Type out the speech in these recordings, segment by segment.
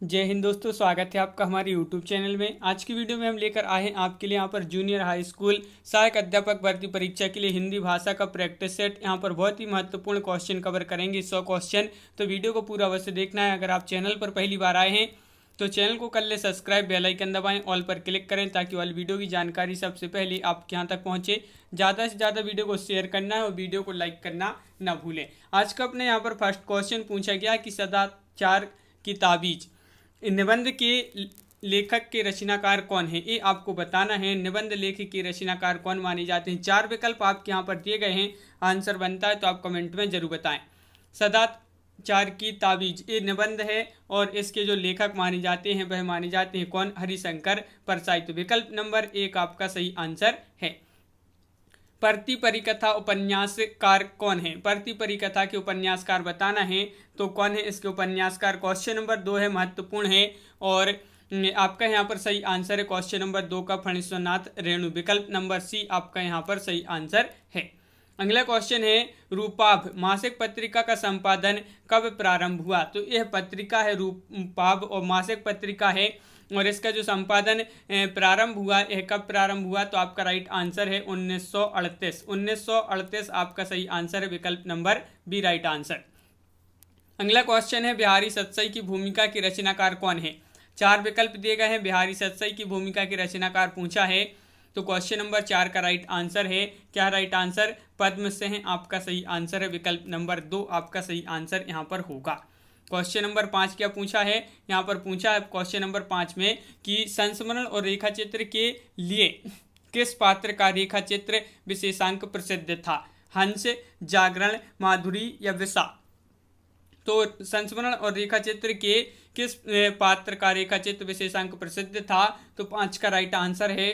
जय हिंद दोस्तों, स्वागत है आपका हमारे YouTube चैनल में। आज की वीडियो में हम लेकर आए हैं आपके लिए यहाँ पर जूनियर हाई स्कूल सहायक अध्यापक भर्ती परीक्षा के लिए हिंदी भाषा का प्रैक्टिस सेट। यहाँ पर बहुत ही महत्वपूर्ण क्वेश्चन कवर करेंगे, 100 क्वेश्चन। तो वीडियो को पूरा अवश्य देखना है। अगर आप चैनल पर पहली बार आए हैं तो चैनल को कर ले सब्सक्राइब, बेल आइकन दबाएं, ऑल पर क्लिक करें ताकि वाली वीडियो की जानकारी सबसे पहले आपके यहाँ तक पहुँचे। ज़्यादा से ज़्यादा वीडियो को शेयर करना है और वीडियो को लाइक करना ना भूलें। आज का अपने यहाँ पर फर्स्ट क्वेश्चन पूछा गया कि सदाचार की ताबीज निबंध के लेखक के रचनाकार कौन है, ये आपको बताना है। निबंध लेखक के रचनाकार कौन माने जाते हैं। 4 विकल्प आपके यहाँ पर दिए गए हैं, आंसर बनता है तो आप कमेंट में जरूर बताएं। सदाचार की ताबीज ये निबंध है और इसके जो लेखक माने जाते हैं वह माने जाते हैं कौन, हरिशंकर परसाई। तो विकल्प नंबर 1 आपका सही आंसर है। प्रति परिकथा उपन्यासकार कौन है, प्रति परिकथा के उपन्यासकार बताना है तो कौन है इसके उपन्यासकार। क्वेश्चन नंबर 2 है, महत्वपूर्ण है और आपका यहाँ पर सही आंसर है क्वेश्चन नंबर 2 का फणीश्वरनाथ रेणु। विकल्प नंबर सी आपका यहाँ पर सही आंसर है। अगला क्वेश्चन है, रूपाभ मासिक पत्रिका का संपादन कब प्रारंभ हुआ। तो यह पत्रिका है रूपाभ और मासिक पत्रिका है और इसका जो संपादन प्रारंभ हुआ, यह कब प्रारंभ हुआ। तो आपका राइट आंसर है 1938। 1938 आपका सही आंसर है। विकल्प नंबर बी राइट आंसर। अगला क्वेश्चन है, बिहारी सतसई की भूमिका के रचनाकार कौन है। 4 विकल्प दिए गए हैं, बिहारी सतसई की भूमिका के रचनाकार पूछा है तो क्वेश्चन नंबर 4 का राइट आंसर है क्या, राइट आंसर पद्म सिंह आपका सही आंसर है। विकल्प नंबर 2 आपका सही आंसर यहाँ पर होगा। क्वेश्चन नंबर 5 क्या पूछा है, यहाँ पर पूछा है क्वेश्चन नंबर 5 में कि संस्मरण और रेखा चित्र के लिए किस पात्र का रेखा चित्र विशेषांक प्रसिद्ध था। हंस, जागरण, माधुरी या विशा। तो संस्मरण और रेखा चित्र के किस पात्र का रेखा चित्र विशेषांक प्रसिद्ध था। तो 5 का राइट आंसर है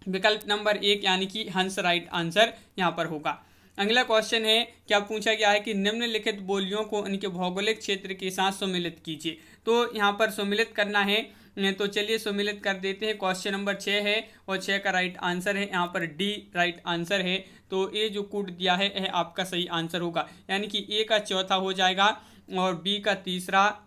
विकल्प नंबर 1 यानी कि हंस राइट आंसर यहाँ पर होगा। अगला क्वेश्चन है, क्या पूछा गया है कि निम्नलिखित बोलियों को उनके भौगोलिक क्षेत्र के साथ सम्मिलित कीजिए। तो यहाँ पर सम्मिलित करना है तो चलिए सम्मिलित कर देते हैं। क्वेश्चन नंबर 6 है और 6 का राइट आंसर है यहाँ पर डी राइट आंसर है। तो ये जो कोड दिया है यह आपका सही आंसर होगा, यानी कि ए का चौथा हो जाएगा और बी का तीसरा,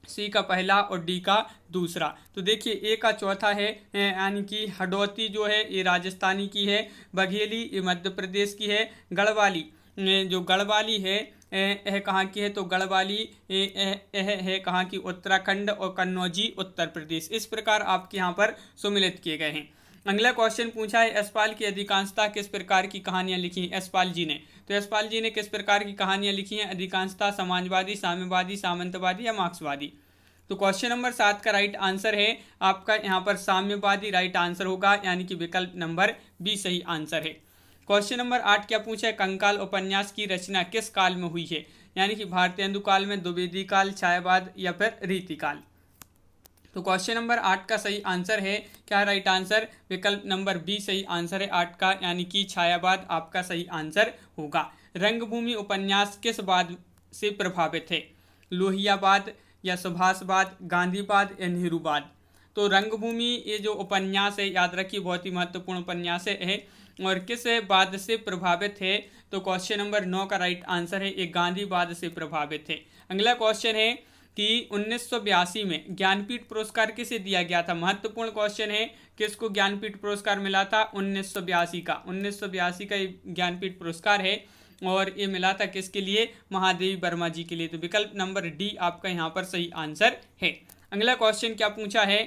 सी का पहला और डी का दूसरा। तो देखिए ए का चौथा है यानी कि हडौती जो है ये राजस्थानी की है, बघेली ये मध्य प्रदेश की है, गढ़वाली जो गढ़वाली है यह कहाँ की है। तो गढ़वाली यह है कहाँ की, उत्तराखंड, और कन्नौजी उत्तर प्रदेश। इस प्रकार आपके यहाँ पर सम्मिलित किए गए हैं। अगला क्वेश्चन पूछा है, यशपाल की अधिकांशतः किस प्रकार की कहानियां लिखी हैं यशपाल जी ने। तो यशपाल जी ने किस प्रकार की कहानियां लिखी हैं, अधिकांशतः समाजवादी, साम्यवादी, सामंतवादी या मार्क्सवादी। तो क्वेश्चन नंबर 7 का राइट आंसर है आपका यहाँ पर साम्यवादी राइट आंसर होगा, यानी कि विकल्प नंबर बी सही आंसर है। क्वेश्चन नंबर 8 क्या पूछा है, कंकाल उपन्यास की रचना किस काल में हुई है, यानी कि भारतेंदु काल में, द्विवेदी काल, छायावाद या फिर रीतिकाल। तो क्वेश्चन नंबर 8 का सही आंसर है क्या, राइट आंसर विकल्प नंबर बी सही आंसर है 8 का, यानी कि छायावाद आपका सही आंसर होगा। रंगभूमि उपन्यास किस वाद से प्रभावित है, लोहियावाद या सुभाषवाद, गांधीवाद या नेहरूवाद। तो रंगभूमि ये जो उपन्यास है याद रखिए बहुत ही महत्वपूर्ण उपन्यास है और किस वाद से प्रभावित है। तो क्वेश्चन नंबर 9 का राइट आंसर है ये गांधीवाद से प्रभावित है। अगला क्वेश्चन है कि 1982 में ज्ञानपीठ पुरस्कार किसे दिया गया था। महत्वपूर्ण क्वेश्चन है, किसको ज्ञानपीठ पुरस्कार मिला था 1982 का। 1982 का ज्ञानपीठ पुरस्कार है और ये मिला था किसके लिए, महादेवी वर्मा जी के लिए। तो विकल्प नंबर डी आपका यहाँ पर सही आंसर है। अगला क्वेश्चन क्या पूछा है,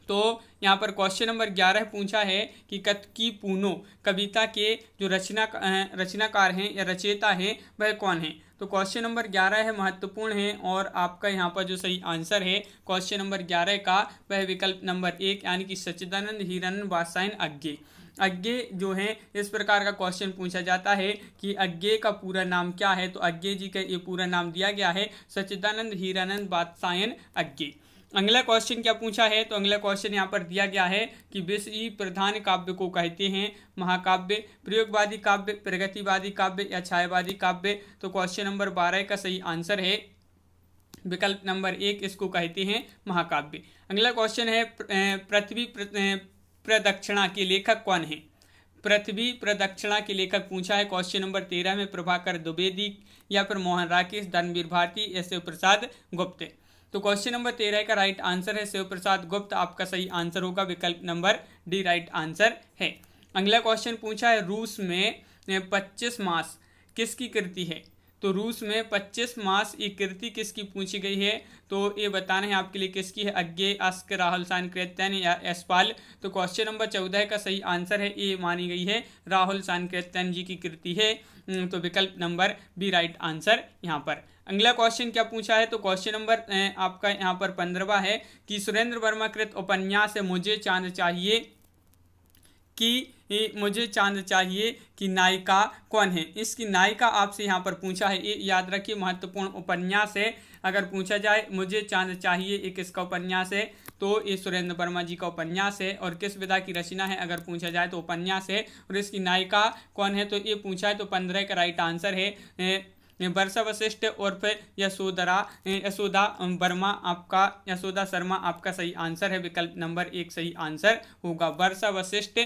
तो यहाँ पर क्वेश्चन नंबर 11 पूछा है कि कतकी पूनो कविता के जो रचनाकार हैं या रचयिता हैं वह कौन है। तो क्वेश्चन नंबर 11 है, महत्वपूर्ण है और आपका यहाँ पर जो सही आंसर है क्वेश्चन नंबर 11 का वह विकल्प नंबर 1 यानी कि सच्चिदानंद हीरानंद वात्स्यायन अज्ञे। अज्ञे जो है इस प्रकार का क्वेश्चन पूछा जाता है कि अज्ञे का पूरा नाम क्या है। तो अज्ञे जी का ये पूरा नाम दिया गया है सच्चिदानंद हीरानंद वात्स्यायन अज्ञे। अगला क्वेश्चन क्या पूछा है, तो अगला क्वेश्चन यहाँ पर दिया गया है कि विषयी प्रधान काव्य को कहते हैं महाकाव्य, प्रयोगवादी काव्य, प्रगतिवादी काव्य या छायावादी काव्य। तो क्वेश्चन नंबर 12 का सही आंसर है विकल्प नंबर 1 इसको कहते हैं महाकाव्य। अगला क्वेश्चन है, पृथ्वी प्रदक्षिणा के लेखक कौन है। पृथ्वी प्रदक्षिणा के लेखक पूछा है क्वेश्चन नंबर 13 में, प्रभाकर द्विवेदी या फिर मोहन राकेश, धर्मवीर भारती या शिव प्रसाद गुप्त। तो क्वेश्चन नंबर 13 का राइट आंसर है शिव प्रसाद गुप्त, आपका सही आंसर होगा विकल्प नंबर डी राइट आंसर है। अगला क्वेश्चन पूछा है रूस में 25 मास किसकी कृति है। तो रूस में 25 मास ये कृति किसकी पूछी गई है, तो ये बताना है आपके लिए किसकी है, अज्ञेय, अस्क, राहुल सांकृत्यन या यशपाल। तो क्वेश्चन नंबर 14 का सही आंसर है ये मानी गई है राहुल सांकृत्यन जी की कृति है, तो विकल्प नंबर बी राइट आंसर यहाँ पर। अगला क्वेश्चन क्या पूछा है, तो क्वेश्चन नंबर आपका यहाँ पर 15वां है कि सुरेंद्र वर्मा कृत उपन्यास है मुझे चांद चाहिए कि नायिका कौन है। इसकी नायिका आपसे यहाँ पर पूछा है, ये याद रखिए महत्वपूर्ण उपन्यास है। अगर पूछा जाए मुझे चांद चाहिए ये किसका उपन्यास है, तो ये सुरेंद्र वर्मा जी का उपन्यास है। और किस विधा की रचना है अगर पूछा जाए तो उपन्यास है। और इसकी नायिका कौन है, तो ये पूछा है, तो 15 का राइट आंसर है वर्षा वशिष्ठ उर्फ यशोदा शर्मा आपका सही आंसर है, विकल्प नंबर 1 सही आंसर होगा, वर्षा वशिष्ठ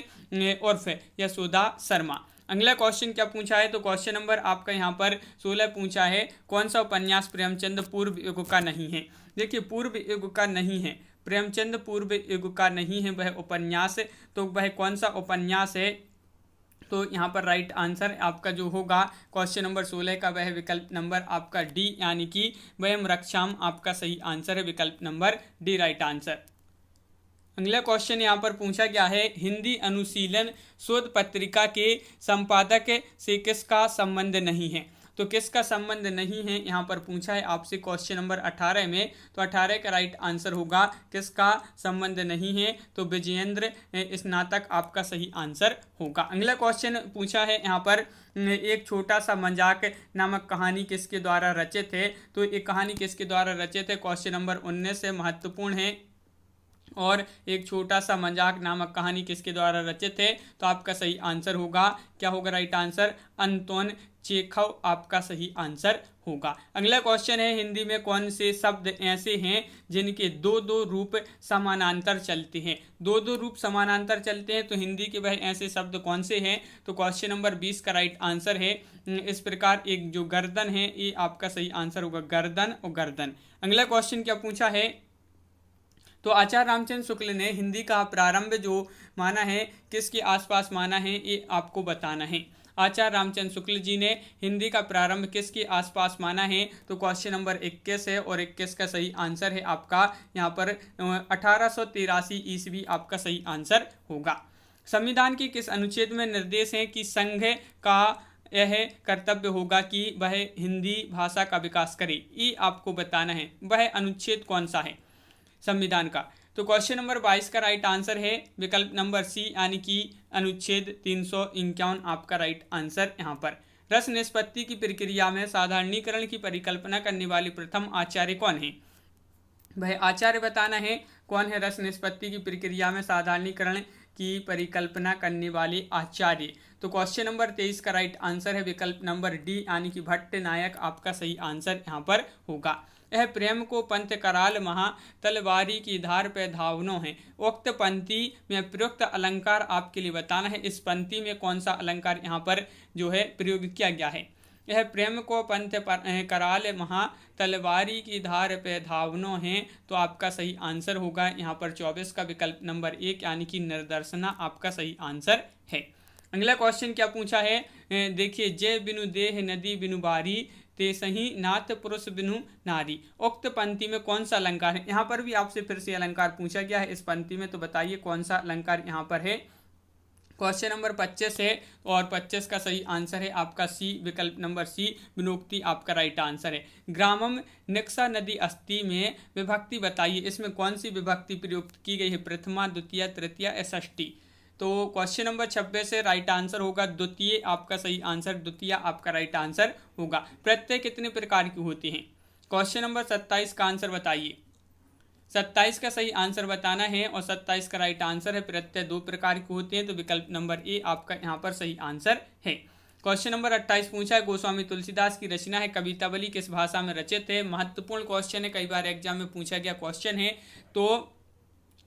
उर्फ यशोदा शर्मा। अगला क्वेश्चन क्या पूछा है, तो क्वेश्चन नंबर आपका यहाँ पर 16 पूछा है कौन सा उपन्यास प्रेमचंद पूर्व युग का नहीं है। देखिए पूर्व युग का नहीं है, प्रेमचंद पूर्व युग का नहीं है वह उपन्यास, तो वह कौन सा उपन्यास है, तो यहाँ पर राइट आंसर आपका जो होगा क्वेश्चन नंबर 16 का वह विकल्प नंबर आपका डी यानी कि वयम रक्षाम आपका सही आंसर है, विकल्प नंबर डी राइट आंसर। अगला क्वेश्चन यहाँ पर पूछा गया है हिंदी अनुशीलन शोध पत्रिका के संपादक से किसका संबंध नहीं है। तो किसका संबंध नहीं है यहाँ पर पूछा है आपसे क्वेश्चन नंबर 18 में, तो 18 का राइट आंसर होगा किसका संबंध नहीं है, तो विजयेंद्र स्नातक आपका सही आंसर होगा। अगला क्वेश्चन पूछा है यहाँ पर एक छोटा सा मजाक नामक कहानी किसके द्वारा रचित है। तो ये कहानी किसके द्वारा रचित है, क्वेश्चन नंबर 19 से महत्वपूर्ण है। और एक छोटा सा मजाक नामक कहानी किसके द्वारा रचित है, तो आपका सही आंसर होगा, क्या होगा राइट आंसर, अंतोन चेखव आपका सही आंसर होगा। अगला क्वेश्चन है हिंदी में कौन से शब्द ऐसे हैं जिनके दो दो रूप समानांतर चलते हैं। दो दो रूप समानांतर चलते हैं तो हिंदी के वह ऐसे शब्द कौन से हैं, तो क्वेश्चन नंबर 20 का राइट आंसर है इस प्रकार एक जो गर्दन है ये आपका सही आंसर होगा, गर्दन और गर्दन। अगला क्वेश्चन क्या पूछा है, तो आचार्य रामचंद्र शुक्ल ने हिंदी का प्रारंभ जो माना है किसके आसपास माना है ये आपको बताना है। आचार्य रामचंद्र शुक्ल जी ने हिंदी का प्रारंभ किसके आसपास माना है, तो क्वेश्चन नंबर 21 है और 21 का सही आंसर है आपका यहाँ पर 1883 ईस्वी आपका सही आंसर होगा। संविधान के किस अनुच्छेद में निर्देश है कि संघ का यह कर्तव्य होगा कि वह हिंदी भाषा का विकास करे, ये आपको बताना है वह अनुच्छेद कौन सा है संविधान का। तो क्वेश्चन नंबर 22 का राइट आंसर है विकल्प नंबर सी यानी कि अनुच्छेद 351 आपका राइट आंसर यहाँ पर। रस निष्पत्ति की प्रक्रिया में साधारणीकरण की परिकल्पना करने वाले प्रथम आचार्य कौन है, वह आचार्य बताना है कौन है रस निष्पत्ति की प्रक्रिया में साधारणीकरण की परिकल्पना करने वाले आचार्य। तो क्वेश्चन नंबर 23 का राइट आंसर है विकल्प नंबर डी यानी कि भट्ट नायक आपका सही आंसर यहाँ पर होगा। यह प्रेम को पंथ कराल महा तलवारी की धार पे धावनो है। उक्त पंक्ति में प्रयुक्त अलंकार आपके लिए बताना है, इस पंक्ति में कौन सा अलंकार यहाँ पर जो है प्रयोग किया गया है। यह प्रेम को पंथ कराल महा तलवारी की धार पे धावनो है, तो आपका सही आंसर होगा यहाँ पर 24 का विकल्प नंबर 1 यानी कि निर्दर्शना आपका सही आंसर है। अगला क्वेश्चन क्या पूछा है, देखिए जय बिनु देह नदी बिनु बारी ते सही नाथ पुरुष बिनु नारी। उक्त पंक्ति में कौन सा अलंकार है, यहाँ पर भी आपसे फिर से अलंकार पूछा गया है इस पंक्ति में, तो बताइए कौन सा अलंकार यहाँ पर है। क्वेश्चन नंबर 25 है और 25 का सही आंसर है आपका सी विकल्प नंबर सी विनोक्ति आपका राइट आंसर है। ग्रामम निक्सा नदी अस्थि में विभक्ति बताइए, इसमें कौन सी विभक्ति प्रयुक्त की गई है, प्रथमा द्वितीय तृतीय या षष्ठी। तो क्वेश्चन नंबर 26 से राइट आंसर होगा द्वितीय आपका सही आंसर, द्वितीय आपका राइट आंसर होगा। प्रत्यय कितने प्रकार की होती हैं, क्वेश्चन नंबर 27 का आंसर बताइए। 27 का सही आंसर बताना है और 27 का राइट आंसर है प्रत्यय 2 प्रकार के होते हैं, तो विकल्प नंबर ए आपका यहाँ पर सही आंसर है। क्वेश्चन नंबर 28 पूछा है गोस्वामी तुलसीदास की रचना है कवितावली किस भाषा में रचित है। महत्वपूर्ण क्वेश्चन है, कई बार एग्जाम में पूछा गया क्वेश्चन है। तो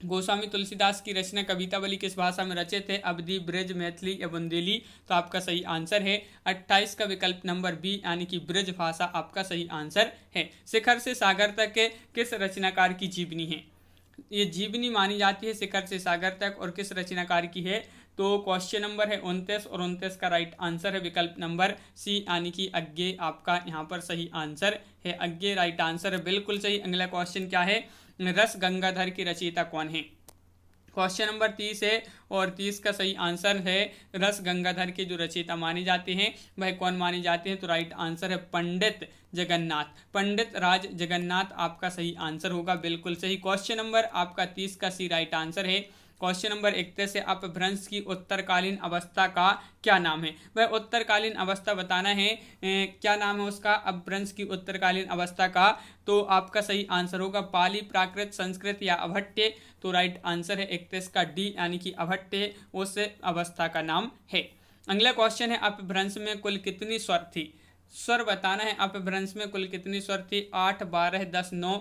गोस्वामी तुलसीदास की रचना कवितावली किस भाषा में रचित है? अवधी, ब्रज, मैथिली या बुंदेली? तो आपका सही आंसर है 28 का विकल्प नंबर बी यानी कि ब्रज भाषा आपका सही आंसर है। शिखर से सागर तक किस रचनाकार की जीवनी है? ये जीवनी मानी जाती है शिखर से सागर तक, और किस रचनाकार की है? तो क्वेश्चन नंबर है 29 और 29 का राइट आंसर है विकल्प नंबर सी यानी कि अज्ञे आपका यहाँ पर सही आंसर है। अज्ञे राइट आंसर है, बिल्कुल सही। अगला क्वेश्चन क्या है? रस गंगाधर की रचयिता कौन है? क्वेश्चन नंबर 30 है और 30 का सही आंसर है रस गंगाधर के जो रचयिता माने जाते हैं वह कौन माने जाते हैं? तो राइट आंसर है पंडित जगन्नाथ, पंडित राज जगन्नाथ आपका सही आंसर होगा, बिल्कुल सही। क्वेश्चन नंबर आपका 30 का सी राइट आंसर है। क्वेश्चन नंबर 31 है अपभ्रंश की उत्तरकालीन अवस्था का क्या नाम है? वह उत्तरकालीन अवस्था बताना है, क्या नाम है उसका? अपभ्रंश की उत्तरकालीन अवस्था का तो आपका सही आंसर होगा पाली, प्राकृत, संस्कृत या अभट्ट। तो राइट आंसर है 31 का डी यानी कि अभट्ट उस अवस्था का नाम है। अगला क्वेश्चन है अपभ्रंश में कुल कितनी स्वर थी? स्वर बताना है अपभ्रंश में कुल कितनी स्वर थी? 8, 12, 10, 9।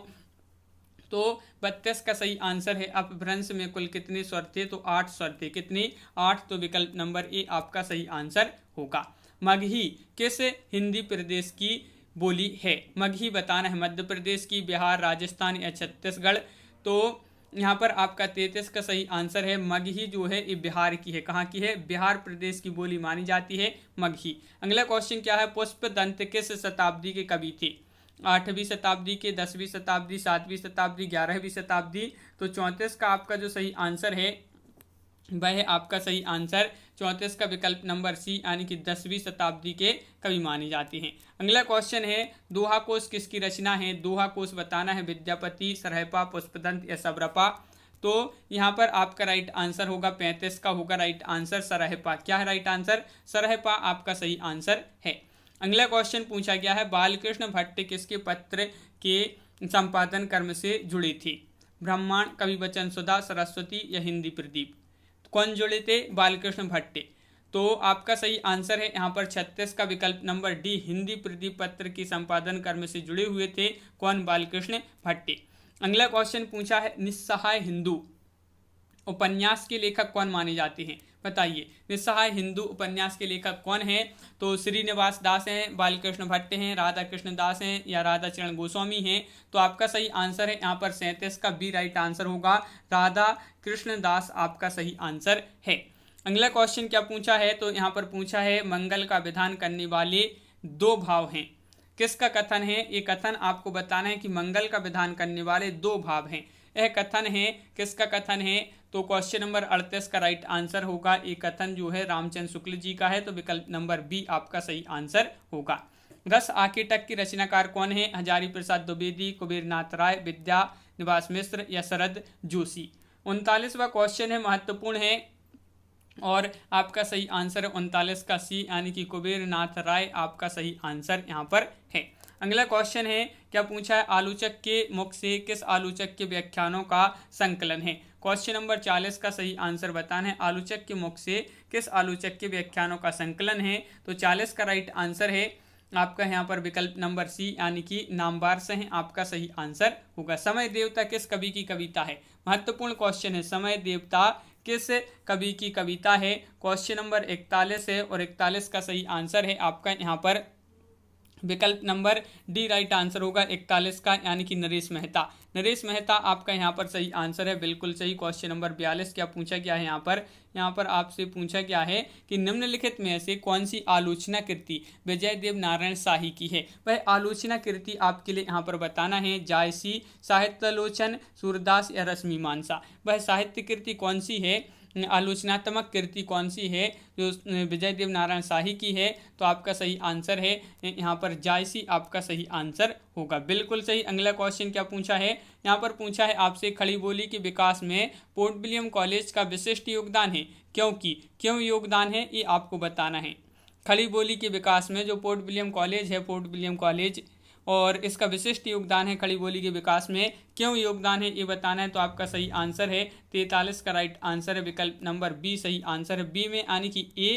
तो 32 का सही आंसर है अपभ्रंश में कुल कितने स्वर थे? तो 8 स्वर थे। कितनी? 8। तो विकल्प नंबर ए आपका सही आंसर होगा। मगही किस हिंदी प्रदेश की बोली है? मगही बताना है मध्य प्रदेश की, बिहार, राजस्थान या छत्तीसगढ़? तो यहाँ पर आपका 33 का सही आंसर है मगही जो है ये बिहार की है। कहाँ की है? बिहार प्रदेश की बोली मानी जाती है मगही। अगला क्वेश्चन क्या है? पुष्पदंत किस शताब्दी के कवि थे? 8वीं शताब्दी के, 10वीं शताब्दी, 7वीं शताब्दी, 11वीं शताब्दी? तो 34 का आपका जो सही आंसर है वह है आपका सही आंसर 34 का विकल्प नंबर सी यानी कि 10वीं शताब्दी के कवि मानी जाती हैं। अगला क्वेश्चन है दोहा कोश किसकी रचना है? दोहा कोश बताना है विद्यापति, सरहपा, पुष्पदंत या सब्रपा? तो यहाँ पर आपका राइट आंसर होगा 35 का होगा राइट आंसर सरहपा। क्या है राइट आंसर? सरहपा आपका सही आंसर है। अगला क्वेश्चन पूछा गया है बालकृष्ण भट्ट किसके पत्र के संपादन कर्म से जुड़ी थी? ब्राह्मण, कवि वचन सुधा, सरस्वती या हिंदी प्रदीप? कौन जुड़े थे? बालकृष्ण भट्ट। तो आपका सही आंसर है यहाँ पर 36 का विकल्प नंबर डी हिंदी प्रदीप पत्र की संपादन कर्म से जुड़े हुए थे। कौन? बालकृष्ण भट्ट। अगला क्वेश्चन पूछा है निस्सहाय हिंदू उपन्यास के लेखक कौन माने जाते हैं? बताइए निस्सहाय हिंदू उपन्यास के लेखक कौन है? तो श्रीनिवास दास हैं, बालकृष्ण भट्ट हैं, राधा कृष्ण दास हैं या राधा चरण गोस्वामी हैं? तो आपका सही आंसर है यहाँ पर 37 का बी राइट आंसर होगा राधा कृष्ण दास आपका सही आंसर है। अगला क्वेश्चन क्या पूछा है? तो यहाँ पर पूछा है मंगल का विधान करने वाले दो भाव हैं, किसका कथन है? ये कथन आपको बताना है कि मंगल का विधान करने वाले दो भाव हैं। यह कथन है किसका कथन है? तो क्वेश्चन नंबर 38 का राइट आंसर होगा ये कथन जो है रामचंद्र शुक्ल जी का है। तो विकल्प नंबर बी आपका सही आंसर होगा। रस आकेटक की रचनाकार कौन है? हजारी प्रसाद द्विवेदी, कुबेर नाथ राय, विद्या निवास मिश्र या शरद जोशी? 39वां क्वेश्चन है, महत्वपूर्ण है और आपका सही आंसर है 39 का सी यानी कि कुबेर नाथ राय आपका सही आंसर यहाँ पर है। अगला क्वेश्चन है क्या पूछा है आलोचक के मुख से किस आलोचक के व्याख्यानों का संकलन है? क्वेश्चन नंबर 40 का सही आंसर बताना है आलोचक के मुख से किस आलोचक के व्याख्यानों का संकलन है? तो 40 का राइट आंसर है आपका यहाँ पर विकल्प नंबर सी यानी कि नामवार से है आपका सही आंसर होगा। समय देवता किस कवि की कविता है? महत्वपूर्ण क्वेश्चन है, समय देवता किस कवि की कविता है? क्वेश्चन नंबर 41 है और 41 का सही आंसर है आपका यहाँ पर विकल्प नंबर डी राइट आंसर होगा 41 का यानी कि नरेश मेहता। नरेश मेहता आपका यहाँ पर सही आंसर है, बिल्कुल सही। क्वेश्चन नंबर 42 क्या पूछा गया है? यहाँ पर आपसे पूछा गया है कि निम्नलिखित में से कौन सी आलोचना कृति विजय देव नारायण शाही की है? वह आलोचना कृति आपके लिए यहाँ पर बताना है जायसी, साहित्यालोचन, सूरदास या रश्मिमांसा? वह साहित्य कृति कौन सी है, आलोचनात्मक कृति कौन सी है जो विजय देव नारायण शाही की है? तो आपका सही आंसर है यहाँ पर जायसी आपका सही आंसर होगा, बिल्कुल सही। अगला क्वेश्चन क्या पूछा है? यहाँ पर पूछा है आपसे खड़ी बोली के विकास में पोर्ट विलियम कॉलेज का विशिष्ट योगदान है, क्यों योगदान है ये आपको बताना है। खड़ी बोली के विकास में जो पोर्ट विलियम कॉलेज है, पोर्ट विलियम कॉलेज, और इसका विशिष्ट योगदान है खड़ी बोली के विकास में, क्यों योगदान है ये बताना है। तो आपका सही आंसर है 43 का राइट आंसर है विकल्प नंबर बी सही आंसर है। बी में यानी कि ए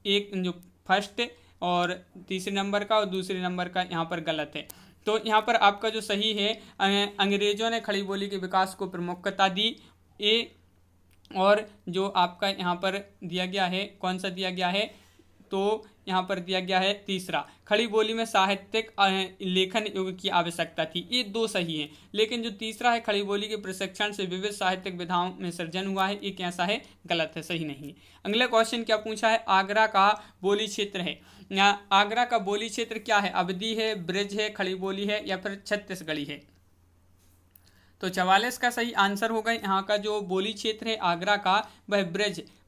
एक जो फर्स्ट और तीसरे नंबर का और दूसरे नंबर का यहाँ पर गलत है। तो यहाँ पर आपका जो सही है, अंग्रेजों ने खड़ी बोली के विकास को प्रमुखता दी, ए। और जो आपका यहाँ पर दिया गया है, कौन सा दिया गया है, तो यहाँ पर दिया गया है तीसरा, खड़ी बोली में साहित्यिक लेखन युग की आवश्यकता थी। ये दो सही है, लेकिन जो तीसरा है खड़ी बोली के प्रशिक्षण से विविध साहित्यिक विधाओं में सृजन हुआ है, ये कैसा है, गलत है, सही नहीं है। अगला क्वेश्चन क्या पूछा है, आगरा का बोली क्षेत्र है, आगरा का बोली क्षेत्र क्या है, अवधी है, ब्रज है, खड़ी बोली है, या फिर छत्तीसगढ़ी है। तो 44 का सही आंसर होगा, यहाँ का जो बोली क्षेत्र है आगरा का वह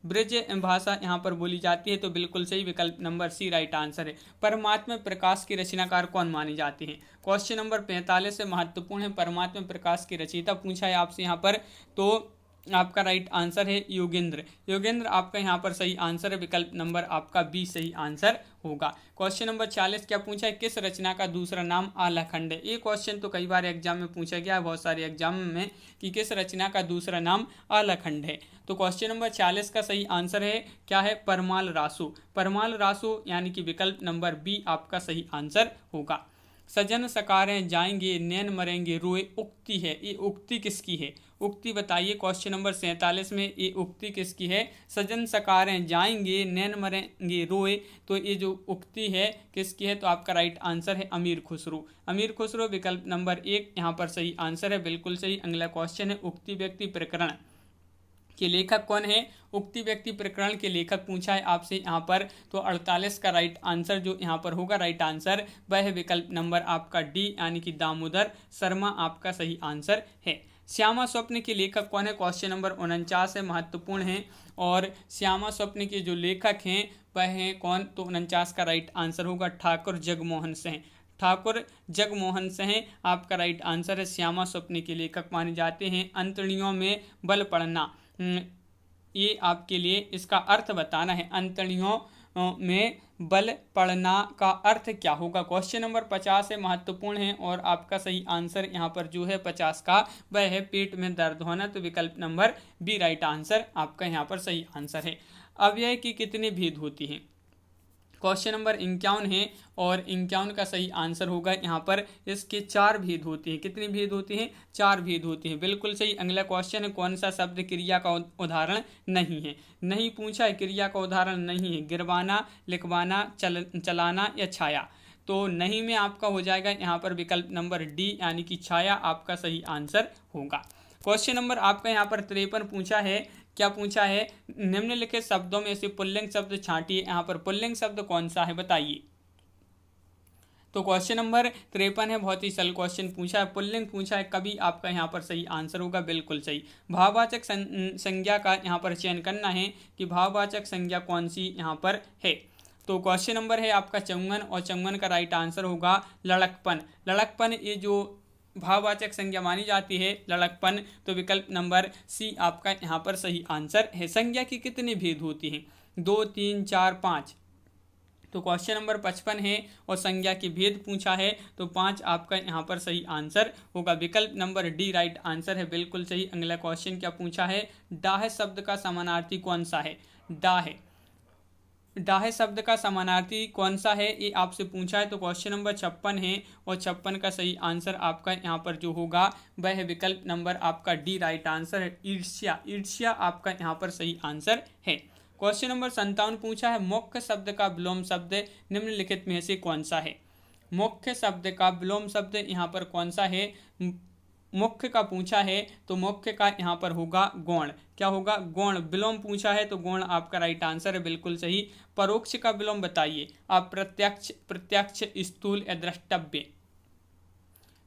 ब्रज भाषा यहाँ पर बोली जाती है। तो बिल्कुल सही विकल्प नंबर सी राइट आंसर है। परमात्मा प्रकाश के रचनाकार कौन माने जाते हैं। क्वेश्चन नंबर 45 से महत्वपूर्ण है, परमात्मा प्रकाश के रचयिता पूछा है आपसे यहाँ पर, तो आपका राइट आंसर है योगेंद्र आपका यहाँ पर सही आंसर है, विकल्प नंबर आपका बी सही आंसर होगा। क्वेश्चन नंबर 40 क्या पूछा है, किस रचना का दूसरा नाम आल्हाखंड है। ये क्वेश्चन तो कई बार एग्जाम में पूछा गया है, बहुत सारे एग्जाम में, कि किस रचना का दूसरा नाम आल्हाखंड है। तो क्वेश्चन नंबर 40 का सही आंसर है क्या है, परमाल रासो यानी कि विकल्प नंबर बी आपका सही आंसर होगा। सजन सकारें जाएंगे नैन मरेंगे रोए उक्ति है, ये उक्ति किसकी है, उक्ति बताइए। क्वेश्चन नंबर 47 में ये उक्ति किसकी है, सजन सकारें जाएंगे नैन मरेंगे रोए, तो ये जो उक्ति है किसकी है, तो आपका राइट आंसर है अमीर खुसरो विकल्प नंबर 1 यहाँ पर सही आंसर है, बिल्कुल सही। अगला क्वेश्चन है, उक्ति व्यक्ति प्रकरण के लेखक कौन है, उक्ति व्यक्ति प्रकरण के लेखक पूछा है आपसे यहाँ पर, तो 48 का राइट आंसर जो यहाँ पर होगा, राइट आंसर वह है विकल्प नंबर आपका डी यानी कि दामोदर शर्मा आपका सही आंसर है। श्यामा स्वप्न के लेखक कौन है, क्वेश्चन नंबर 49 है, महत्वपूर्ण है। और श्यामा स्वप्न के जो लेखक हैं वह हैं कौन, तो 49 का राइट आंसर होगा ठाकुर जगमोहन सिंह आपका राइट आंसर है। श्यामा स्वप्न के लेखक माने जाते हैं। अंतड़ियों में बल पड़ना, ये आपके लिए इसका अर्थ बताना है, अंतड़ियों में बल पड़ना का अर्थ क्या होगा। क्वेश्चन नंबर 50 है, महत्वपूर्ण है, और आपका सही आंसर यहाँ पर जो है 50 का वह है पेट में दर्द होना, तो विकल्प नंबर बी राइट आंसर आपका यहाँ पर सही आंसर है। अव्यय की कितनी भेद होती हैं, क्वेश्चन नंबर 51 है, और 51 का सही आंसर होगा यहाँ पर, इसके 4 भेद होते हैं। कितनी भेद होती हैं, 4 भेद होती हैं, बिल्कुल सही। अगला क्वेश्चन है, कौन सा शब्द क्रिया का उदाहरण नहीं है, नहीं पूछा है, क्रिया का उदाहरण नहीं है, गिरवाना, लिखवाना, चलाना या छाया। तो नहीं में आपका हो जाएगा यहाँ पर विकल्प नंबर डी यानी कि छाया आपका सही आंसर होगा। क्वेश्चन नंबर आपका यहाँ पर 53 पूछा है, क्या पूछा है, निम्नलिखित शब्दों में से पुल्लिंग शब्द छांटिए। यहाँ पर पुल्लिंग शब्द कौन सा है बताइए। तो क्वेश्चन नंबर 53 है, बहुत ही सरल क्वेश्चन पूछा है, पुल्लिंग पूछा है, कभी आपका यहाँ पर सही आंसर होगा, बिल्कुल सही। भाववाचक संज्ञा का यहाँ पर चयन करना है कि भाववाचक संज्ञा कौन सी यहाँ पर है। तो क्वेश्चन नंबर है आपका 54, और 54 का राइट आंसर होगा लड़कपन ये जो भाववाचक संज्ञा मानी जाती है, लड़कपन, तो विकल्प नंबर सी आपका यहाँ पर सही आंसर है। संज्ञा की कितनी भेद होती हैं, 2, 3, 4, 5। तो क्वेश्चन नंबर 55 है, और संज्ञा की भेद पूछा है, तो 5 आपका यहाँ पर सही आंसर होगा, विकल्प नंबर डी राइट आंसर है, बिल्कुल सही। अगला क्वेश्चन क्या पूछा है, डाह शब्द का समानार्थी कौन सा है, डाहे शब्द का समानार्थी कौन सा है, ये आपसे पूछा है। तो क्वेश्चन नंबर 56 है, और 56 का सही आंसर आपका यहाँ पर जो होगा वह है विकल्प नंबर आपका डी राइट आंसर है, ईर्ष्या आपका यहाँ पर सही आंसर है। क्वेश्चन नंबर 57 पूछा है, मुख्य शब्द का विलोम शब्द निम्नलिखित में से कौन सा है। मुख्य शब्द का विलोम शब्द यहाँ पर कौन सा है, मुख्य का पूछा है, तो मुख्य का यहाँ पर होगा गौण, क्या होगा, गौण। विलोम पूछा है, तो गौण आपका राइट आंसर है, बिल्कुल सही। परोक्ष का विलोम बताइए, आप प्रत्यक्ष, स्थूल या द्रष्टव्य।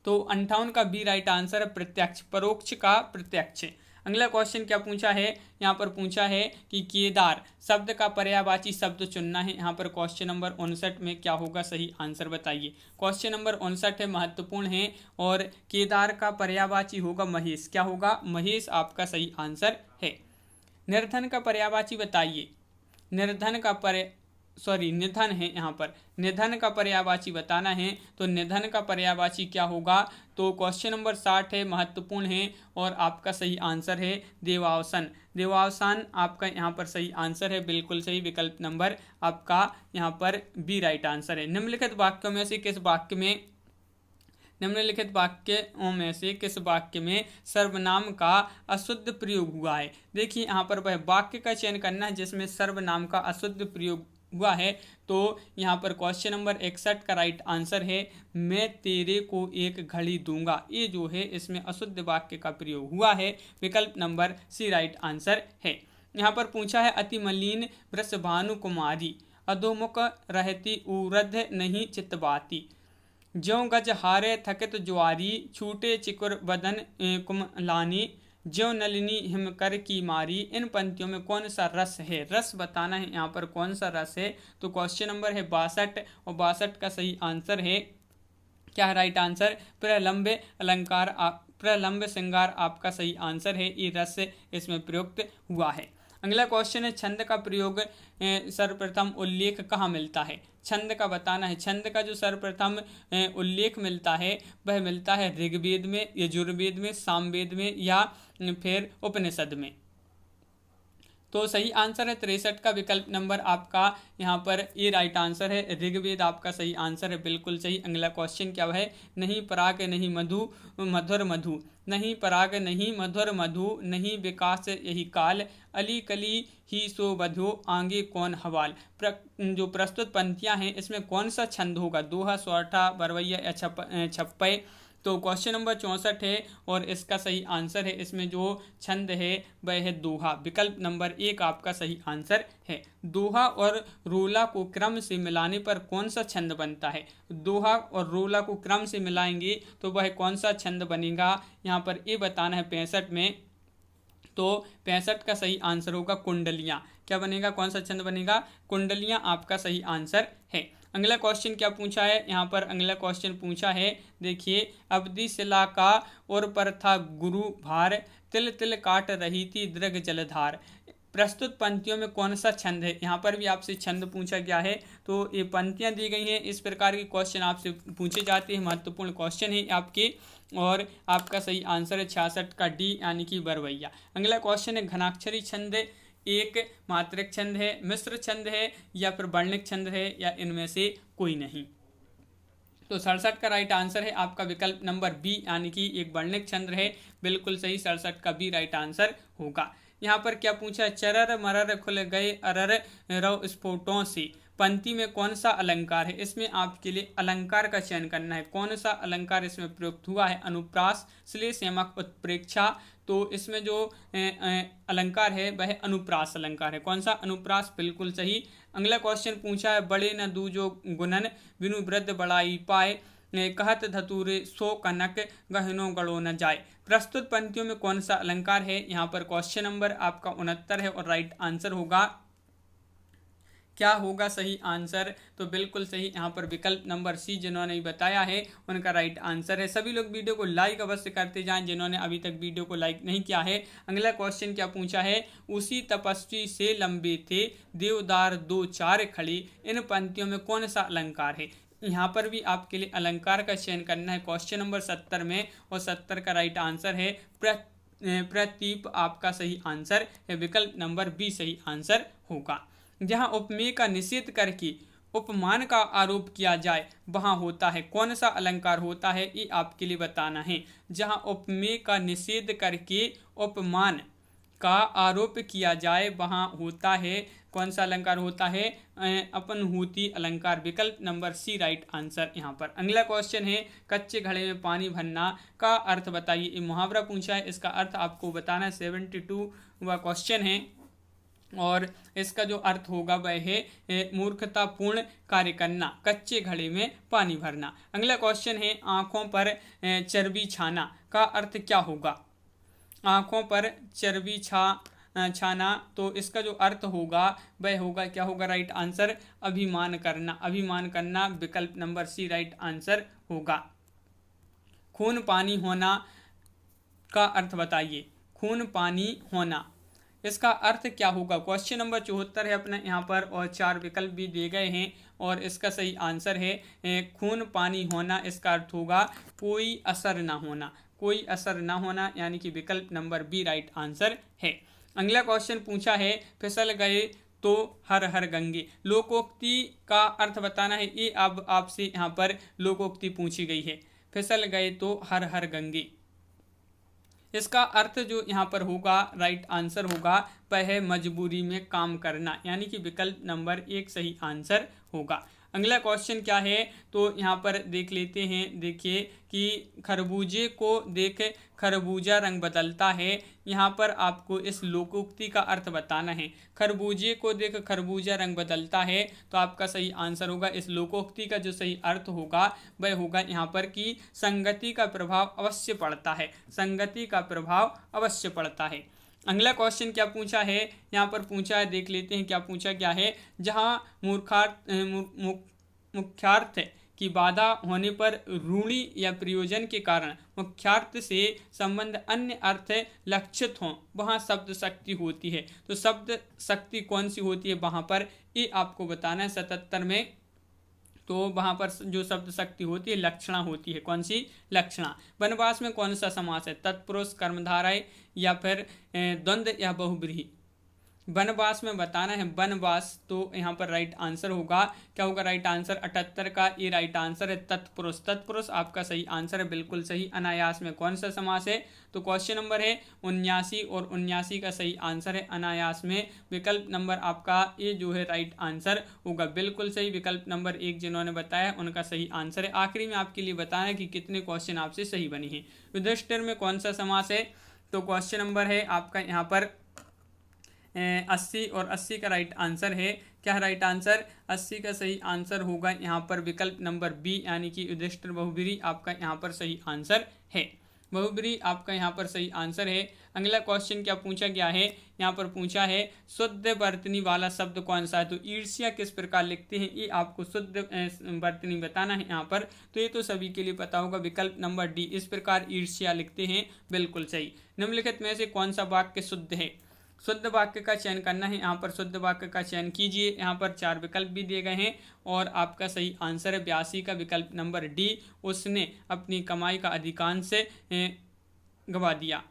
तो 58 का बी राइट आंसर है, प्रत्यक्ष, परोक्ष का प्रत्यक्ष। अगला क्वेश्चन क्या पूछा है, यहाँ पर पूछा है कि केदार शब्द का पर्यायवाची शब्द चुनना है। यहाँ पर क्वेश्चन नंबर 59 में क्या होगा, सही आंसर बताइए। क्वेश्चन नंबर 59 है, महत्वपूर्ण है, और केदार का पर्यायवाची होगा महेश, क्या होगा, महेश आपका सही आंसर है। निर्धन का पर्यायवाची बताइए, निधन है, यहाँ पर निधन का पर्यायवाची बताना है, तो निधन का पर्यायवाची क्या होगा, तो क्वेश्चन नंबर 60 है, महत्वपूर्ण है, और आपका सही आंसर है देवावसान आपका यहाँ पर सही आंसर है, बिल्कुल सही। विकल्प नंबर आपका यहाँ पर बी राइट आंसर है। निम्नलिखित वाक्यों में से किस वाक्य में निम्नलिखित वाक्यों में से किस वाक्य में सर्वनाम का अशुद्ध प्रयोग हुआ है। देखिए यहाँ पर वह वाक्य का चयन करना है जिसमें सर्वनाम का अशुद्ध प्रयोग हुआ है। तो यहाँ पर क्वेश्चन नंबर 61 का राइट आंसर है मैं तेरे को एक घड़ी दूंगा। ये जो है इसमें अशुद्ध वाक्य का प्रयोग हुआ है। विकल्प नंबर सी राइट आंसर है। यहाँ पर पूछा है अति मलिन वृषभानु कुमारी अधोमुख रहती उरध नहीं चितवाती ज्यों गज हारे थकित ज्वारी छूटे चिकुर बदन कुमलानी ज्यों नलिनी हिमकर की मारी। इन पंक्तियों में कौन सा रस है, रस बताना है यहाँ पर कौन सा रस है। तो क्वेश्चन नंबर है 62 और 62 का सही आंसर है क्या है राइट आंसर प्रलंब अलंकार प्रलंब श्रृंगार आपका सही आंसर है। ये रस इसमें प्रयुक्त हुआ है। अगला क्वेश्चन है छंद का प्रयोग सर्वप्रथम उल्लेख कहाँ मिलता है। छंद का बताना है। छंद का जो सर्वप्रथम उल्लेख मिलता है वह मिलता है ऋग्वेद में, यजुर्वेद में, सामवेद में या फिर उपनिषद में। तो सही आंसर है 63 का विकल्प नंबर आपका यहाँ पर ये राइट आंसर है। ऋग्वेद आपका सही आंसर है, बिल्कुल सही। अगला क्वेश्चन क्या है नहीं पराग नहीं मधु मधुर मधु नहीं पराग नहीं मधुर मधु नहीं विकास यही काल अली कली ही सो बधो आगे कौन हवाल। जो प्रस्तुत पंक्तियाँ हैं इसमें कौन सा छंद होगा, दोहा, सोरठा, बरवैया या छप्पे। तो क्वेश्चन नंबर 64 है और इसका सही आंसर है इसमें जो छंद है वह है दोहा। विकल्प नंबर 1 आपका सही आंसर है। दोहा और रोला को क्रम से मिलाने पर कौन सा छंद बनता है। दोहा और रोला को क्रम से मिलाएंगे तो वह कौन सा छंद बनेगा, यहाँ पर ये बताना है 65 में। तो 65 का सही आंसर होगा कुंडलियाँ। क्या बनेगा, कौन सा छंद बनेगा, कुंडलियाँ आपका सही आंसर है। अगला क्वेश्चन क्या पूछा है यहाँ पर, अगला क्वेश्चन पूछा है देखिए अवधि शिला का और पर था गुरु भार तिल तिल काट रही थी दृग जलधार। प्रस्तुत पंक्तियों में कौन सा छंद है। यहाँ पर भी आपसे छंद पूछा गया है। तो ये पंक्तियाँ दी गई हैं, इस प्रकार के क्वेश्चन आपसे पूछे जाते हैं, महत्वपूर्ण क्वेश्चन है आपके। और आपका सही आंसर है 66 का डी यानी कि बरवैया। अगला क्वेश्चन है घनाक्षरी छंद एक मात्रिक छंद है, मिश्र छंद है या फिर वर्णिक छंद है या इनमें से कोई नहीं। तो 67 का राइट आंसर है आपका विकल्प नंबर बी यानी कि एक वर्णिक छंद है, बिल्कुल सही। 67 का बी राइट आंसर होगा। यहाँ पर क्या पूछा है चरर मरर खुल गए अरर रव स्फोटों से पंक्ति में कौन सा अलंकार है। इसमें आपके लिए अलंकार का चयन करना है। कौन सा अलंकार इसमें प्रयुक्त हुआ है, अनुप्रास, श्लेष, यमक, उत्प्रेक्षा। तो इसमें जो अलंकार है वह अनुप्रास अलंकार है। कौन सा, अनुप्रास, बिल्कुल सही। अगला क्वेश्चन पूछा है बड़े न दूजो गुणन बिनु वृद्ध बड़ाई पाए कहत धतुरे सो कनक गहनो गड़ो न जाए। प्रस्तुत पंक्तियों में कौन सा अलंकार है। यहाँ पर क्वेश्चन नंबर आपका 69 है और राइट आंसर होगा क्या होगा सही आंसर। तो बिल्कुल सही यहाँ पर विकल्प नंबर सी जिन्होंने बताया है उनका राइट आंसर है। सभी लोग वीडियो को लाइक अवश्य करते जाएं जिन्होंने अभी तक वीडियो को लाइक नहीं किया है। अगला क्वेश्चन क्या पूछा है उसी तपस्वी से लंबे थे देवदार दो चार खड़ी। इन पंक्तियों में कौन सा अलंकार है। यहाँ पर भी आपके लिए अलंकार का चयन करना है क्वेश्चन नंबर 70 में और 70 का राइट आंसर है प्रतीप आपका सही आंसर है। विकल्प नंबर बी सही आंसर होगा। जहाँ उपमेय का निषेध करके उपमान का आरोप किया जाए वहाँ होता है कौन सा अलंकार होता है, ये आपके लिए बताना है। जहाँ उपमेय का निषेध करके उपमान का आरोप किया जाए वहाँ होता है कौन सा अलंकार होता है, अपनहूति अलंकार। विकल्प नंबर सी राइट आंसर यहाँ पर। अगला क्वेश्चन है कच्चे घड़े में पानी भरना का अर्थ बताइए। ये मुहावरा पूछा है, इसका अर्थ आपको बताना है। 72वां क्वेश्चन है और इसका जो अर्थ होगा वह है मूर्खतापूर्ण कार्य करना, कच्चे घड़े में पानी भरना। अगला क्वेश्चन है आँखों पर चर्बी छाना का अर्थ क्या होगा। आँखों पर चर्बी छाना, तो इसका जो अर्थ होगा वह होगा क्या होगा राइट आंसर अभिमान करना। अभिमान करना विकल्प नंबर सी राइट आंसर होगा। खून पानी होना का अर्थ बताइए। खून पानी होना इसका अर्थ क्या होगा। क्वेश्चन नंबर 74 है अपने यहाँ पर और 4 विकल्प भी दिए गए हैं और इसका सही आंसर है खून पानी होना। इसका अर्थ होगा कोई असर ना होना, कोई असर ना होना यानी कि विकल्प नंबर बी राइट आंसर है। अगला क्वेश्चन पूछा है फिसल गए तो हर हर गंगे। लोकोक्ति का अर्थ बताना है। ये अब आपसे यहाँ पर लोकोक्ति पूछी गई है। फिसल गए तो हर हर गंगे। इसका अर्थ जो यहाँ पर होगा, राइट आंसर होगा वह है मजबूरी में काम करना, यानी कि विकल्प नंबर 1 सही आंसर होगा। अगला क्वेश्चन क्या है तो यहाँ पर देख लेते हैं। देखिए कि खरबूजे को देख खरबूजा रंग बदलता है। यहाँ पर आपको इस लोकोक्ति का अर्थ बताना है। खरबूजे को देख खरबूजा रंग बदलता है, तो आपका सही आंसर होगा, इस लोकोक्ति का जो सही अर्थ होगा वह होगा यहाँ पर कि संगति का प्रभाव अवश्य पड़ता है, संगति का प्रभाव अवश्य पड़ता है। अगला क्वेश्चन क्या पूछा है, यहाँ पर पूछा है, देख लेते हैं क्या पूछा क्या है। जहाँ मुख्यार्थ की बाधा होने पर रूढ़ि या प्रयोजन के कारण मुख्यार्थ से संबंध अन्य अर्थ लक्षित हों, वहाँ शब्द शक्ति होती है। तो शब्द शक्ति कौन सी होती है वहाँ पर, ये आपको बताना है 77 में। तो वहाँ पर जो शब्द शक्ति होती है लक्षणा होती है। कौन सी, लक्षणा। वनवास में कौन सा समास है, तत्पुरुष, कर्मधारय या फिर द्वंद्व या बहुब्रीहि। वनवास में बताना है वनवास, तो यहाँ पर राइट आंसर होगा, क्या होगा राइट आंसर 78 का ये राइट आंसर है तत्पुरुष। तत्पुरुष आपका सही आंसर है, बिल्कुल सही। अनायास में कौन सा समास है, तो क्वेश्चन नंबर है 79 और 79 का सही आंसर है अनायास में। विकल्प नंबर आपका ये जो है राइट आंसर होगा, बिल्कुल सही। विकल्प नंबर 1 जिन्होंने बताया उनका सही आंसर है। आखिरी में आपके लिए बताना है कि कितने क्वेश्चन आपसे सही बने हैं। युधिष्ठिर में कौन सा समास है, तो क्वेश्चन नंबर है आपका यहाँ पर 80 और 80 का राइट आंसर है। क्या राइट आंसर, 80 का सही आंसर होगा यहाँ पर विकल्प नंबर बी, यानी कि युधिष्ठिर बहुब्रीहि आपका यहाँ पर सही आंसर है। बहुब्रीहि आपका यहाँ पर सही आंसर है। अगला क्वेश्चन क्या पूछा गया है, यहाँ पर पूछा है शुद्ध वर्तनी वाला शब्द कौन सा है। तो ईर्ष्या किस प्रकार लिखते हैं, ये आपको शुद्ध वर्तनी बताना है यहाँ पर। तो ये तो सभी के लिए पता होगा, विकल्प नंबर डी, इस प्रकार ईर्ष्या लिखते हैं, बिल्कुल सही। निम्नलिखित में से कौन सा वाक्य शुद्ध है, शुद्ध वाक्य का चयन करना है। यहाँ पर शुद्ध वाक्य का चयन कीजिए। यहाँ पर 4 विकल्प भी दिए गए हैं और आपका सही आंसर है 82 का विकल्प नंबर डी, उसने अपनी कमाई का अधिकांश गवा दिया।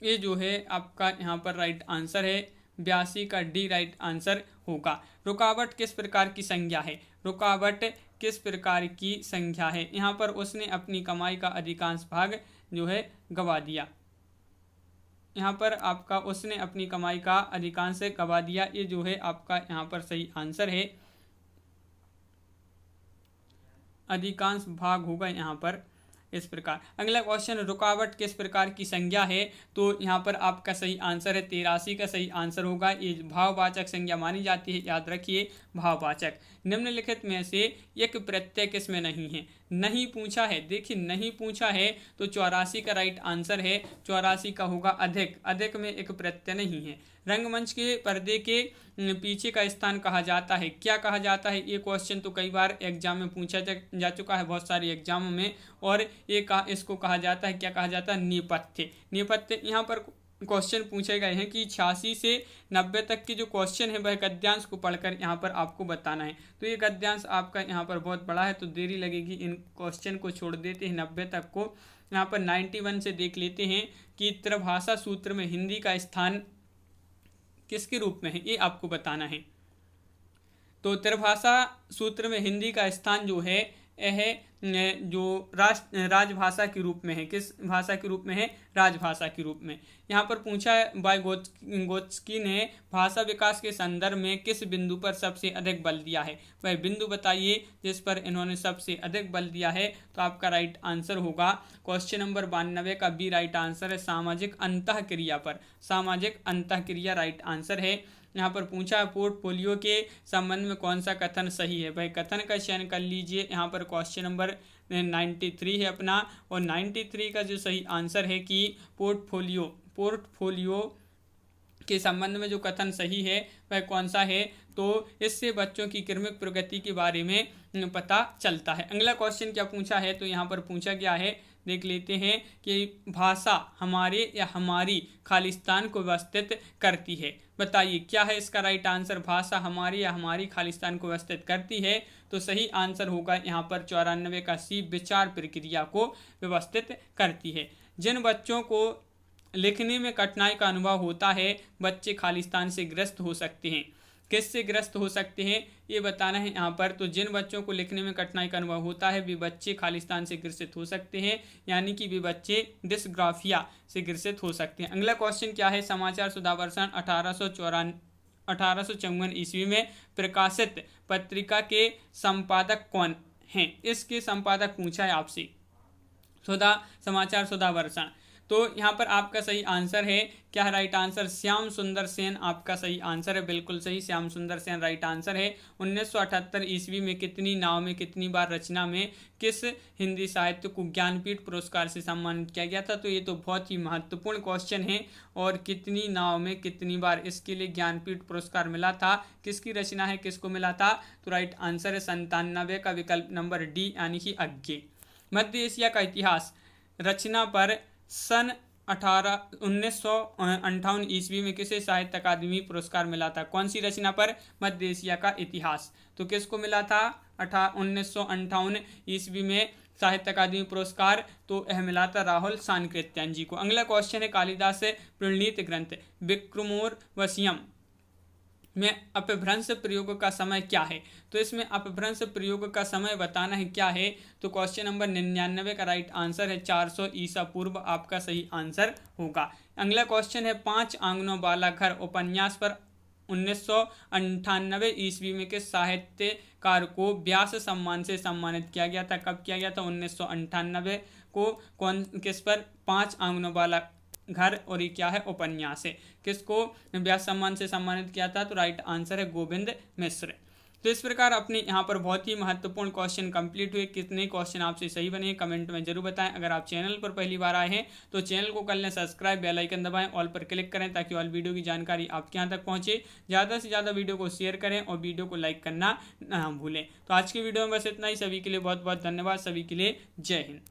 ये जो है आपका यहाँ पर राइट आंसर है, 82 का डी राइट आंसर होगा। रुकावट किस प्रकार की संज्ञा है, रुकावट किस प्रकार की संज्ञा है। यहाँ पर उसने अपनी कमाई का अधिकांश भाग जो है गवा दिया। यहाँ पर आपका उसने अपनी कमाई का अधिकांश गवा दिया, ये जो है आपका यहाँ पर सही आंसर है, अधिकांश भाग होगा यहाँ पर इस प्रकार। अगला क्वेश्चन, रुकावट किस प्रकार की संज्ञा है, तो यहाँ पर आपका सही आंसर है 83 का सही आंसर होगा। ये भाववाचक संज्ञा मानी जाती है, याद रखिए भाववाचक। निम्नलिखित में से एक प्रत्यय किस में नहीं है, नहीं पूछा है। देखिए नहीं पूछा है तो 84 का राइट आंसर है, 84 का होगा अधिक, अधिक में एक प्रत्यय नहीं है। रंगमंच के पर्दे के पीछे का स्थान कहा जाता है, क्या कहा जाता है। ये क्वेश्चन तो कई बार एग्जाम में पूछा जा चुका है, बहुत सारे एग्जामों में। और ये इसको कहा जाता है, क्या कहा जाता है, नेपथ्य। नेपथ्य यहाँ पर क्वेश्चन पूछे गए हैं कि 86 से 90 तक की जो क्वेश्चन है वह गद्यांश को पढ़कर यहाँ पर आपको बताना है। तो ये गद्यांश आपका यहाँ पर बहुत बड़ा है, तो देरी लगेगी, इन क्वेश्चन को छोड़ देते हैं 90 तक को। यहाँ पर 91 से देख लेते हैं कि त्रिभाषा सूत्र में हिंदी का स्थान किसके रूप में है, ये आपको बताना है। तो त्रिभाषा सूत्र में हिंदी का स्थान जो है यह जो राजभाषा के रूप में है, किस भाषा के रूप में है, राजभाषा के रूप में। यहाँ पर पूछा है वाइगोत्स्की ने भाषा विकास के संदर्भ में किस बिंदु पर सबसे अधिक बल दिया है, वह बिंदु बताइए जिस पर इन्होंने सबसे अधिक बल दिया है। तो आपका राइट आंसर होगा क्वेश्चन नंबर 92 का बी राइट आंसर है, सामाजिक अंतःक्रिया पर, सामाजिक अंतःक्रिया राइट आंसर है। यहाँ पर पूछा है पोर्टफोलियो के संबंध में कौन सा कथन सही है, भाई कथन का चयन कर लीजिए। यहाँ पर क्वेश्चन नंबर 93 है अपना, और 93 का जो सही आंसर है कि पोर्टफोलियो के संबंध में जो कथन सही है वह कौन सा है, तो इससे बच्चों की क्रमिक प्रगति के बारे में पता चलता है। अगला क्वेश्चन क्या पूछा है, तो यहाँ पर पूछा गया है, देख लेते हैं कि भाषा हमारे या हमारी खालिस्तान को व्यवस्थित करती है, बताइए क्या है इसका राइट आंसर। भाषा हमारे या हमारी खालिस्तान को व्यवस्थित करती है, तो सही आंसर होगा यहाँ पर 94 का सी, विचार प्रक्रिया को व्यवस्थित करती है। जिन बच्चों को लिखने में कठिनाई का अनुभव होता है, बच्चे खालिस्तान से ग्रस्त हो सकते हैं। किससे ग्रस्त हो सकते हैं ये बताना है यहाँ पर। तो जिन बच्चों को लिखने में कठिनाई का अनुभव होता है वे बच्चे खालिस्तान से ग्रसित हो सकते हैं, यानी कि वे बच्चे डिस्ग्राफिया से ग्रसित हो सकते हैं। अगला क्वेश्चन क्या है, समाचार सुधावर्षण 1854 ईस्वी में प्रकाशित पत्रिका के संपादक कौन हैं? इसके संपादक पूछा है आपसे, समाचार सुधावर्षण। तो यहाँ पर आपका सही आंसर है क्या है? राइट आंसर श्याम सुंदर सेन आपका सही आंसर है, बिल्कुल सही, श्याम सुंदर सेन राइट आंसर है। 1978 ईस्वी में कितनी नाव में कितनी बार रचना में किस हिंदी साहित्य को ज्ञानपीठ पुरस्कार से सम्मानित किया गया था? तो ये तो बहुत ही महत्वपूर्ण क्वेश्चन है। और कितनी नाव में कितनी बार, इसके लिए ज्ञानपीठ पुरस्कार मिला था, किसकी रचना है, किसको मिला था? तो राइट आंसर है 97 का विकल्प नंबर डी यानी कि अज्ञे। मध्य एशिया का इतिहास रचना पर सन 1958 ईस्वी में किसे साहित्य अकादमी पुरस्कार मिला था? कौन सी रचना पर? मध्य एशिया का इतिहास। तो किसको मिला था 1958 ईस्वी में साहित्य अकादमी पुरस्कार? तो यह मिला था राहुल सांकृत्यायन जी को। अगला क्वेश्चन है, कालिदास से प्रणीत ग्रंथ विक्रमोर्वशीयम में अपभ्रंश प्रयोग का समय क्या है? तो इसमें अपभ्रंश प्रयोग का समय बताना है क्या है? तो क्वेश्चन नंबर 99 का राइट आंसर है 400 ईसा पूर्व आपका सही आंसर होगा। अगला क्वेश्चन है, 5 आंगनों वाला घर उपन्यास पर 1998 ईस्वी में किस साहित्यकार को व्यास सम्मान से सम्मानित किया गया था? कब किया गया था? 1998 को। कौन किस पर? 5 आंगनों वाला घर, और ये क्या है? उपन्यास है। किसको व्यास सम्मान से सम्मानित किया था? तो राइट आंसर है गोविंद मिश्र। तो इस प्रकार अपने यहाँ पर बहुत ही महत्वपूर्ण क्वेश्चन कंप्लीट हुए। कितने क्वेश्चन आपसे सही बने कमेंट में जरूर बताएं। अगर आप चैनल पर पहली बार आए हैं तो चैनल को कर लें सब्सक्राइब, बेल आइकन दबाएं, ऑल पर क्लिक करें ताकि ऑल वीडियो की जानकारी आपके यहाँ तक पहुँचे। ज़्यादा से ज़्यादा वीडियो को शेयर करें और वीडियो को लाइक करना ना भूलें। तो आज की वीडियो में बस इतना ही। सभी के लिए बहुत बहुत धन्यवाद। सभी के लिए जय हिंद।